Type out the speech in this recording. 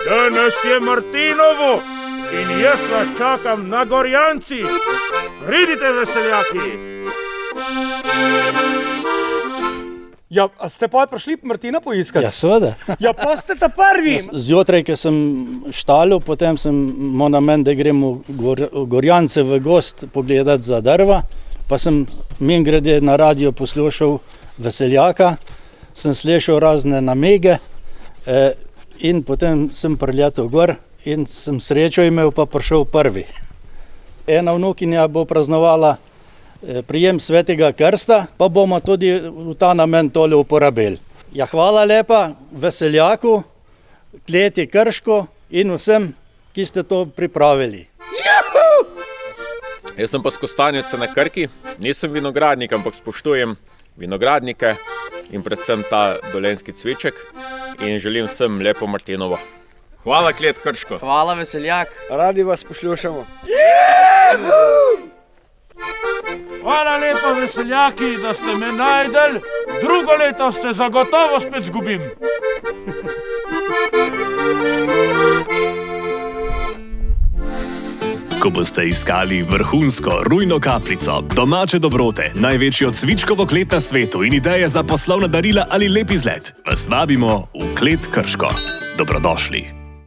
Danes je Martinovo in jaz vas čakam na Gorjancih. Pridite, veseljaki. Ja, a ste pa prišli Martina poiskati? Ja, seveda. Ja, pa ste ta prvi. Zjutraj, ko sem štalil, potem sem imel namen, da gremo v Gorjance v gost pogledati za drva, pa sem mimogrede na radio poslušal Veseljaka, sem slišal razne namige in potem sem priletel gor in sem srečo imel, pa prišel prvi. Ena vnukinja bo praznovala prijem Svetega krsta, pa bomo tudi v ta namen tole uporabili. Ja, hvala lepa Veseljaku, kleti Krško in vsem, ki ste to pripravili. Jaz sem pa s Kostanjice na Krki, nisem vinogradnik, ampak spoštujem vinogradnike in predvsem ta dolenjski cviček in želim vsem lepo Martinovo. Hvala, klet Krško. Hvala, Veseljak. Radi vas poslušamo. Hvala lepa, veseljaki, da ste me najdel. Drugo leto se zagotovo spet zgubim. Ko boste iskali vrhunsko rujno kapljico, domače dobrote, največjo cvičkovo klet na svetu in ideje za poslovna darila ali lep izlet, vas vabimo v Klet Krško. Dobrodošli.